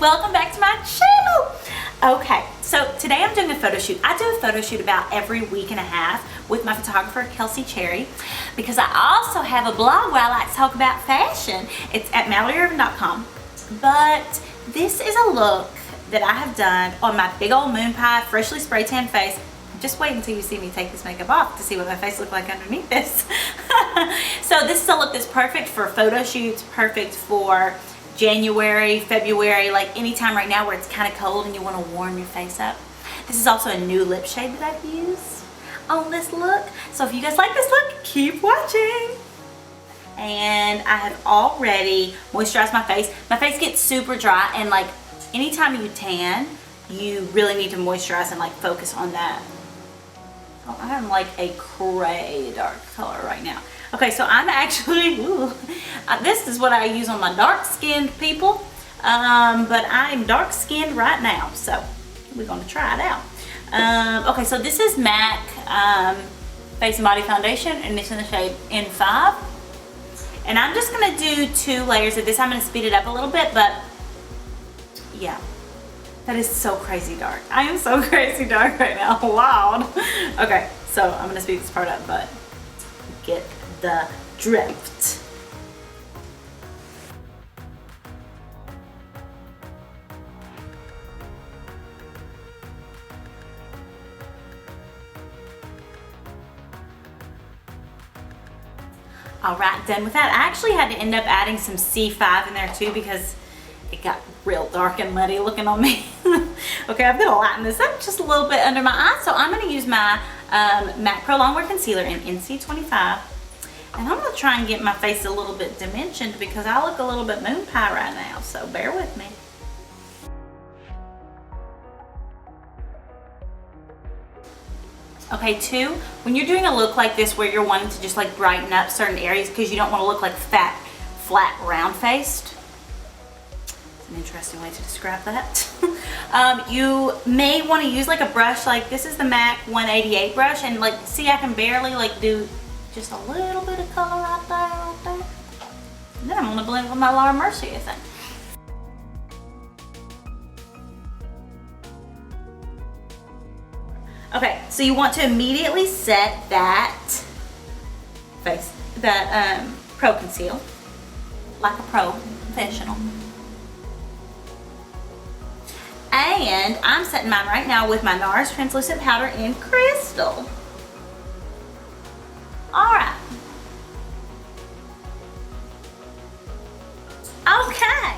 welcome back to my channel. Okay, so today I'm doing a photo shoot. I do a photo shoot about every week and a half with my photographer Kelsey Cherry, because I also have a blog where I like to talk about fashion. It's at MalloryErvin.com. But this is a look that I have done on my big old moon pie freshly spray tan face. Just wait until you see me take this makeup off to see what my face looks like underneath this. So this is a look that's perfect for photo shoots, perfect for January, February, like anytime right now where it's kind of cold and you want to warm your face up. This is also a new lip shade that I've used on this look. So if you guys like this look, keep watching. And I have already moisturized my face. My face gets super dry, and like anytime you tan, you really need to moisturize and like focus on that. Oh, I'm like a cray dark color right now. Okay, so I'm actually, this is what I use on my dark skinned people, but I'm dark skinned right now, so we're gonna try it out. Okay, so this is MAC Face and Body Foundation, and it's in the shade N5. And I'm just gonna do 2 layers of this. I'm gonna speed it up a little bit, but yeah. That is so crazy dark. I am so crazy dark right now. Wow. Okay, so I'm gonna speed this part up, but get the drift. All right, done with that. I actually had to end up adding some C5 in there too because it got real dark and muddy looking on me. Okay, I've got to lighten this up just a little bit under my eye. So I'm going to use my MAC Pro Longwear Concealer in NC25. And I'm going to try and get my face a little bit dimensioned because I look a little bit moon pie right now. So bear with me. Okay, 2, when you're doing a look like this where you're wanting to just like brighten up certain areas because you don't want to look like fat, flat, round-faced. An interesting way to describe that. You may want to use like a brush, like this is the MAC 188 brush, and like see I can barely like do just a little bit of color right there, And then I'm going to blend with my Laura Mercier thing. Okay, so you want to immediately set that face, that Pro Conceal, like a pro professional. And I'm setting mine right now with my NARS Translucent Powder in Crystal. Alright. Okay.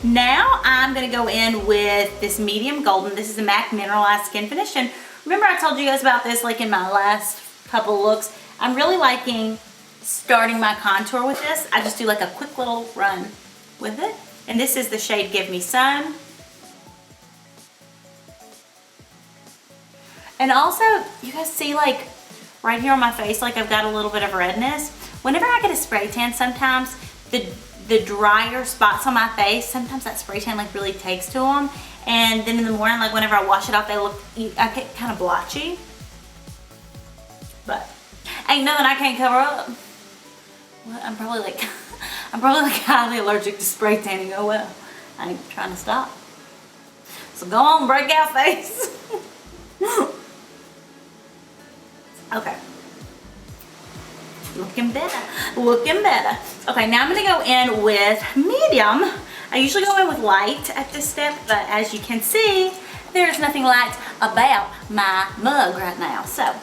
Now I'm going to go in with this medium golden. This is a MAC Mineralized Skin Finish. And remember I told you guys about this like in my last couple looks. I'm really liking starting my contour with this. I just do like a quick little run with it. And this is the shade Give Me Sun. And also, you guys see like right here on my face, like I've got a little bit of redness. Whenever I get a spray tan, sometimes the drier spots on my face, sometimes that spray tan like really takes to them. And then in the morning, like whenever I wash it off, I get kind of blotchy. But ain't nothing I can't cover up. Well, I'm probably like highly allergic to spray tanning. Oh well, I ain't trying to stop. So go on, break out face. Okay. Looking better. Looking better. Okay, now I'm going to go in with medium. I usually go in with light at this step, but as you can see, there's nothing light about my mug right now. So,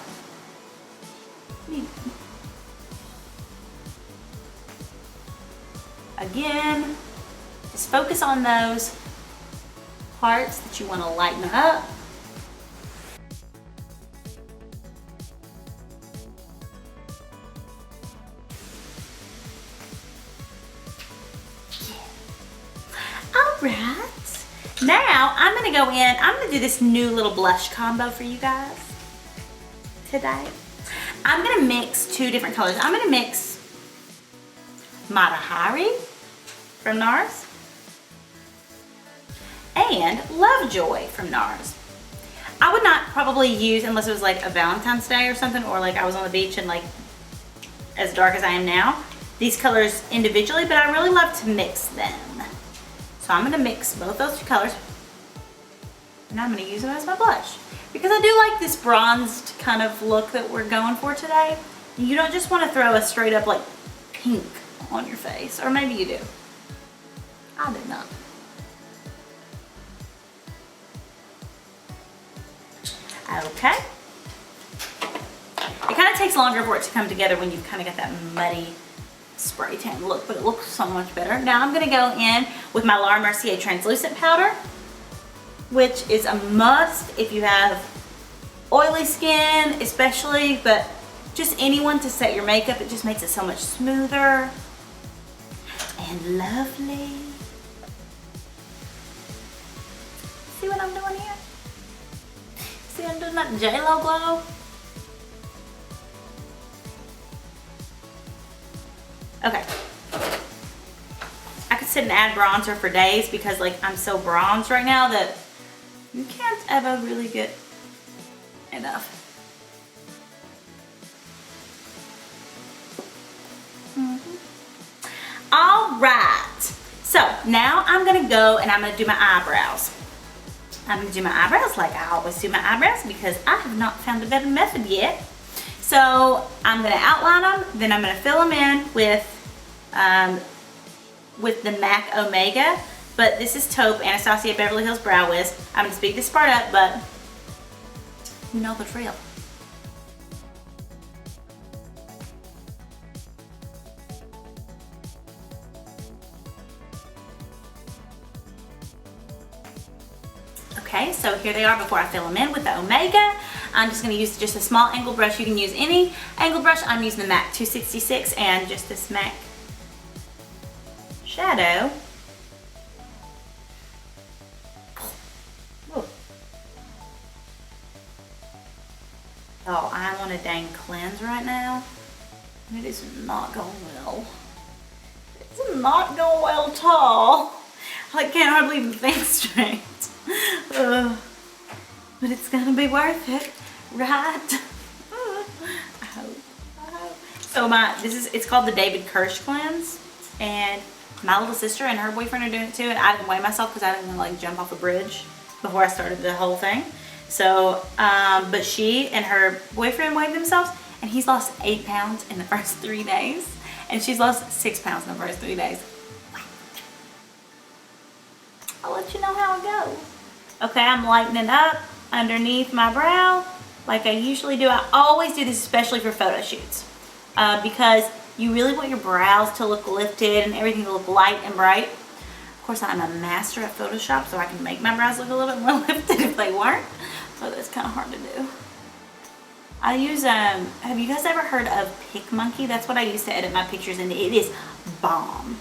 again, just focus on those parts that you want to lighten up. Alright, now I'm going to go in, I'm going to do this new little blush combo for you guys today. I'm going to mix 2 different colors. I'm going to mix Mata Hari from NARS and Lovejoy from NARS. I would not probably use, unless it was like a Valentine's Day or something, or like I was on the beach and like as dark as I am now, these colors individually, but I really love to mix them. So I'm gonna mix both those two colors, and I'm gonna use them as my blush. Because I do like this bronzed kind of look that we're going for today. You don't just wanna throw a straight up like pink on your face, or maybe you do. I do not. Okay. It kind of takes longer for it to come together when you've kind of got that muddy spray tan look, but it looks so much better. Now I'm gonna go in with my Laura Mercier translucent powder, which is a must if you have oily skin especially, but just anyone to set your makeup. It just makes it so much smoother and lovely. See what I'm doing here? See I'm doing that J-Lo glow? Okay. I could sit and add bronzer for days because like I'm so bronzed right now that you can't ever really get enough. All right. So now I'm gonna go and I'm gonna do my eyebrows. I'm gonna do my eyebrows like I always do my eyebrows because I have not found a better method yet. So I'm gonna outline them, then I'm gonna fill them in with the MAC Omega, but this is taupe Anastasia Beverly Hills Brow Wiz. I'm gonna speed this part up, but you know the drill. Okay, so here they are before I fill them in with the Omega. I'm just going to use just a small angle brush. You can use any angle brush. I'm using the MAC 266 and just this MAC shadow. Ooh. Oh, I'm on a dang cleanse right now. It is not going well. It's not going well at all. I can't hardly even think straight. But it's gonna be worth it, right? I hope. So it's called the David Kirsch cleanse, and my little sister and her boyfriend are doing it too, and I didn't weigh myself because I didn't want to like jump off a bridge before I started the whole thing. So, but she and her boyfriend weighed themselves, and he's lost 8 pounds in the first 3 days, and she's lost 6 pounds in the first 3 days. I'll let you know how it goes. Okay, I'm lightening up underneath my brow like I usually do. I always do this especially for photo shoots because you really want your brows to look lifted and everything to look light and bright. Of course, I'm a master at Photoshop, so I can make my brows look a little bit more lifted if they weren't, but it's kind of hard to do. I use, have you guys ever heard of PicMonkey? That's what I use to edit my pictures, and it is bomb.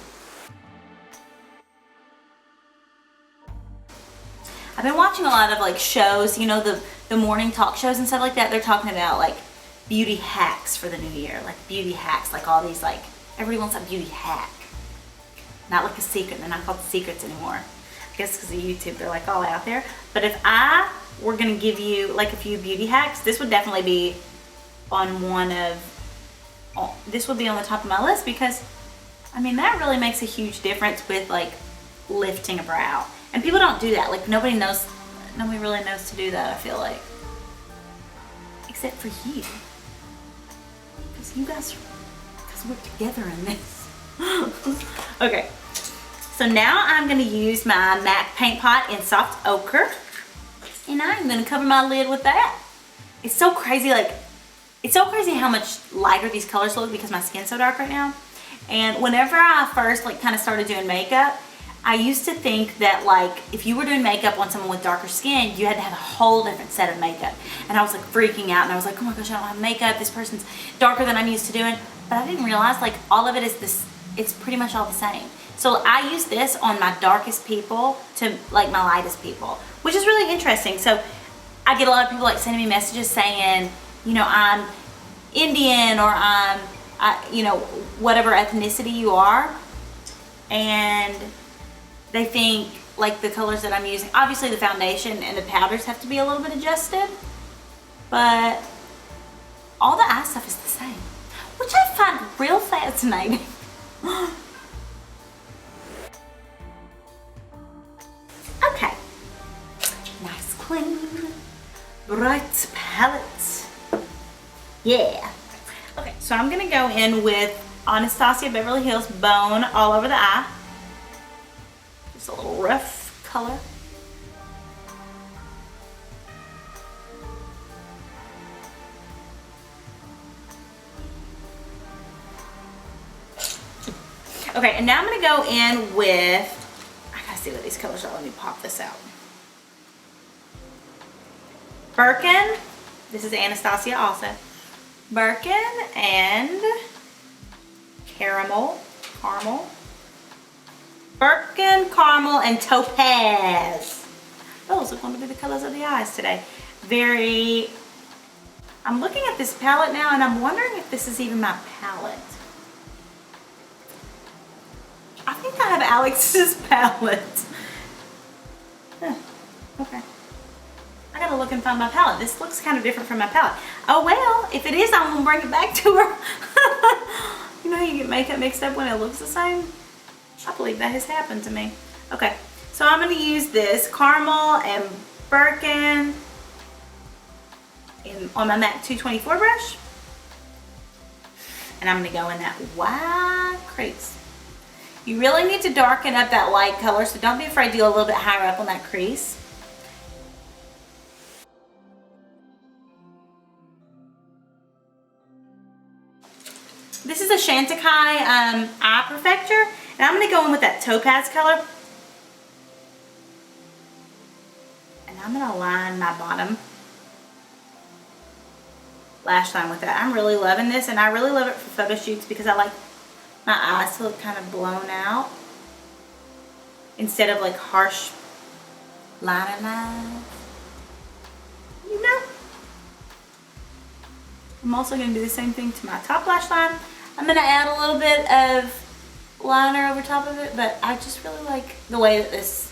I've been watching a lot of like shows, you know, the morning talk shows and stuff like that. They're talking about like beauty hacks for the new year, like beauty hacks, like all these like, everybody wants a beauty hack. Not like a secret, they're not called secrets anymore. I guess because of YouTube, they're like all out there. But if I were gonna give you like a few beauty hacks, this would definitely be on this would be on the top of my list because, I mean, that really makes a huge difference with like lifting a brow. And people don't do that. Like nobody really knows to do that, I feel like. Except for you. Because you guys work together in this. Okay. So now I'm going to use my MAC Paint Pot in Soft Ochre. And I'm going to cover my lid with that. It's so crazy, like, it's so crazy how much lighter these colors look because my skin's so dark right now. And whenever I first like kind of started doing makeup, I used to think that like if you were doing makeup on someone with darker skin, you had to have a whole different set of makeup. And I was like freaking out and I was like, oh my gosh, I don't have makeup. This person's darker than I'm used to doing. But I didn't realize like all of it is this, it's pretty much all the same. So I use this on my darkest people to like my lightest people, which is really interesting. So I get a lot of people like sending me messages saying, you know, I'm Indian or you know, whatever ethnicity you are. And they think like the colors that I'm using, obviously the foundation and the powders have to be a little bit adjusted, but all the eye stuff is the same, which I find real fascinating. clean, bright palette. Yeah. Okay, so I'm gonna go in with Anastasia Beverly Hills Bone all over the eye. Just a little rough color. Okay, and now I'm gonna go in with, I gotta see what these colors are. Let me pop this out. Birkin, this is Anastasia also. Birkin and caramel. Birkin, caramel, and topaz. Those are going to be the colors of the eyes today. I'm looking at this palette now and I'm wondering if this is even my palette. I think I have Alex's palette. Huh, okay. I gotta look and find my palette. This looks kind of different from my palette. Oh well, if it is, I'm gonna bring it back to her. You know how you get makeup mixed up when it looks the same? I believe that has happened to me. Okay, so I'm gonna use this caramel and Birkin on my MAC 224 brush. And I'm gonna go in that wide crease. You really need to darken up that light color, so don't be afraid to go a little bit higher up on that crease. This is a Chantecaille eye perfector, and I'm gonna go in with that topaz color. And I'm gonna line my bottom lash line with that. I'm really loving this, and I really love it for photo shoots because I like my eyes to look kind of blown out instead of like harsh liner lines. You know? I'm also going to do the same thing to my top lash line. I'm going to add a little bit of liner over top of it, but I just really like the way that this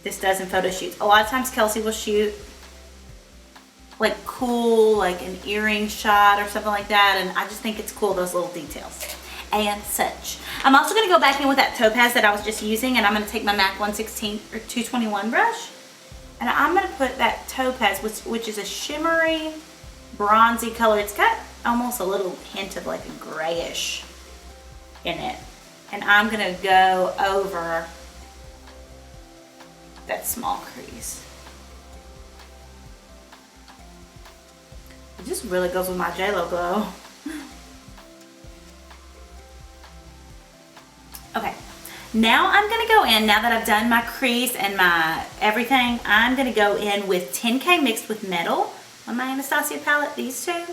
does in photo shoots. A lot of times Kelsey will shoot like cool, like an earring shot or something like that, and I just think it's cool, those little details and such. I'm also going to go back in with that topaz that I was just using, and I'm going to take my MAC 116 or 221 brush, and I'm going to put that topaz, which is a shimmery bronzy color. It's got almost a little hint of like a grayish in it, and I'm going to go over that small crease. It just really goes with my JLo glow. Okay, now I'm gonna go in, now that I've done my crease and my everything, I'm gonna go in with 10K mixed with metal on my Anastasia palette, these two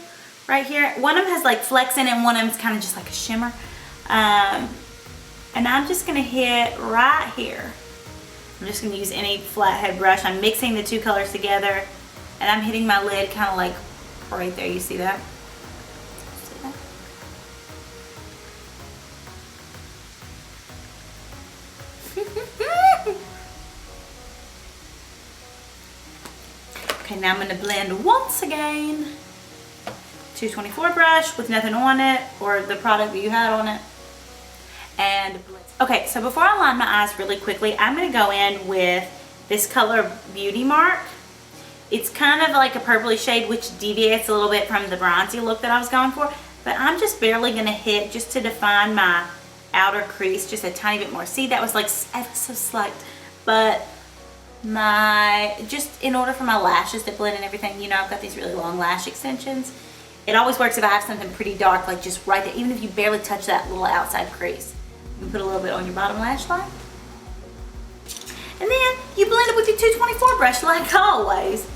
right here. One of them has like flecks in it, and one of them is kind of just like a shimmer. And I'm just gonna hit right here. I'm just gonna use any flathead brush. I'm mixing the two colors together, and I'm hitting my lid kind of like right there. You see that? See that? Okay, now I'm going to blend once again. 224 brush with nothing on it, or the product that you had on it. And blend. Okay, so before I line my eyes really quickly, I'm going to go in with this color Beauty Mark. It's kind of like a purpley shade, which deviates a little bit from the bronzy look that I was going for. But I'm just barely going to hit just to define my outer crease just a tiny bit more. See, that was like ever so slight. But just in order for my lashes to blend and everything, you know, I've got these really long lash extensions. It always works if I have something pretty dark, like just right there, even if you barely touch that little outside crease. You can put a little bit on your bottom lash line. And then you blend it with your 224 brush like always.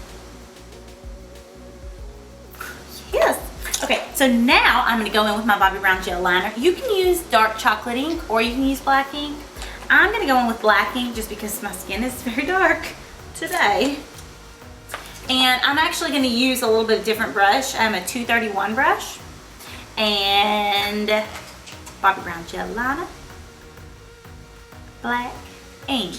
Yes. Okay, so now I'm going to go in with my Bobbi Brown gel liner. You can use dark chocolate ink or you can use black ink. I'm going to go in with black ink just because my skin is very dark today. And I'm actually going to use a little bit of different brush. I'm a 231 brush. And Bobbi Brown gel liner. Black ink.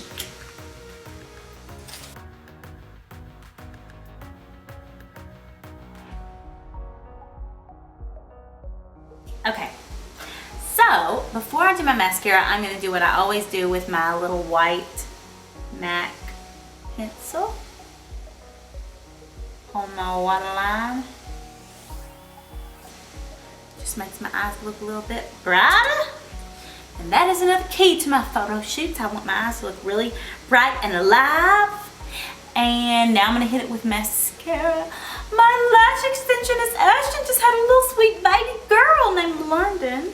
Okay, so before I do my mascara, I'm going to do what I always do with my little white MAC pencil. on my waterline. Just makes my eyes look a little bit brighter. And that is another key to my photo shoots. I want my eyes to look really bright and alive. And now I'm gonna hit it with mascara. My lash extensionist Ashton just had a little sweet baby girl named London.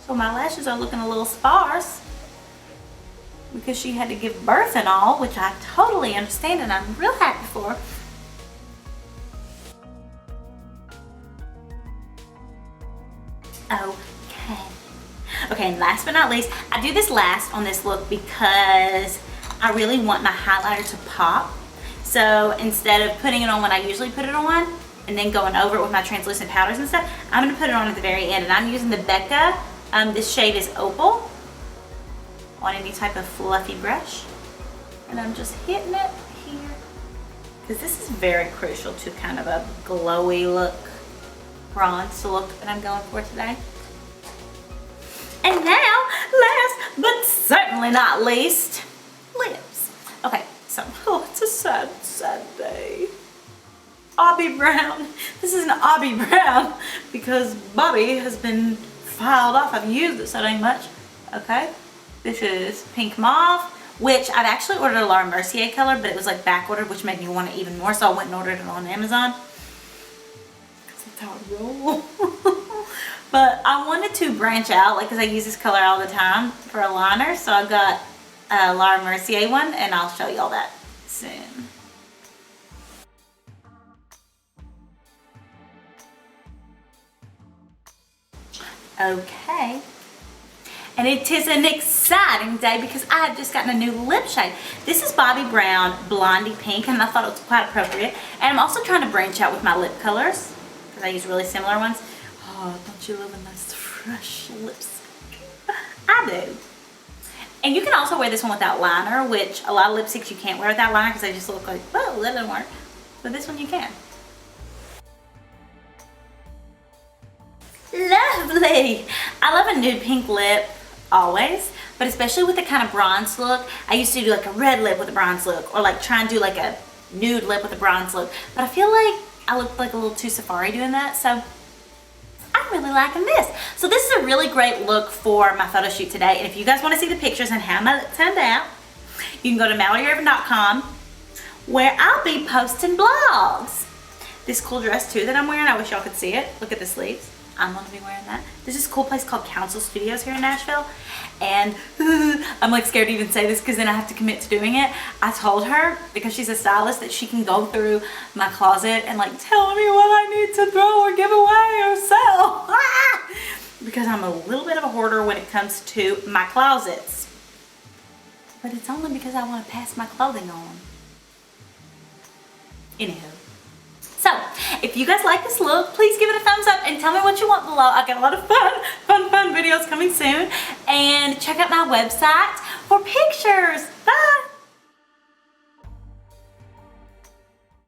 So my lashes are looking a little sparse because she had to give birth and all, which I totally understand and I'm real happy for. Okay, and last but not least, I do this last on this look because I really want my highlighter to pop. So instead of putting it on when I usually put it on and then going over it with my translucent powders and stuff, I'm gonna put it on at the very end. And I'm using the Becca, this shade is Opal, on any type of fluffy brush. And I'm just hitting it here. Because this is very crucial to kind of a glowy look, bronze look that I'm going for today. And now, last but certainly not least, lips. Okay, so, oh, it's a sad, sad day. Bobby Brown. This is an Bobby Brown because Bobby has been filed off. I've used it so dang much. Okay, this is Pink Mauve, which I've actually ordered a Laura Mercier color, but it was like back ordered, which made me want it even more, so I went and ordered it on Amazon. That's how I roll. But I wanted to branch out, like, because I use this color all the time for a liner. So I got a Laura Mercier one, and I'll show you all that soon. Okay. And it is an exciting day because I have just gotten a new lip shade. This is Bobbi Brown Blondie Pink, and I thought it was quite appropriate. And I'm also trying to branch out with my lip colors because I use really similar ones. Oh, don't you love a nice fresh lipstick? I do. And you can also wear this one without liner, which a lot of lipsticks you can't wear without liner because they just look like, oh, that doesn't work. But this one you can. Lovely. I love a nude pink lip always, but especially with the kind of bronze look. I used to do like a red lip with a bronze look, or like try and do like a nude lip with a bronze look. But I feel like I look like a little too safari doing that, so I'm really liking this. So this is a really great look for my photo shoot today. And if you guys want to see the pictures and how my look turned out, you can go to MalloryErvin.com where I'll be posting blogs. This cool dress too that I'm wearing, I wish y'all could see it. Look at the sleeves. I'm gonna be wearing that. There's this cool place called Council Studios here in Nashville. And I'm like scared to even say this because then I have to commit to doing it. I told her, because she's a stylist, that she can go through my closet and like tell me what I need to throw or give away or sell. Because I'm a little bit of a hoarder when it comes to my closets. But it's only because I want to pass my clothing on. Anyhow. So, if you guys like this look, please give it a thumbs up and tell me what you want below. I've got a lot of fun videos coming soon. And check out my website for pictures. Bye!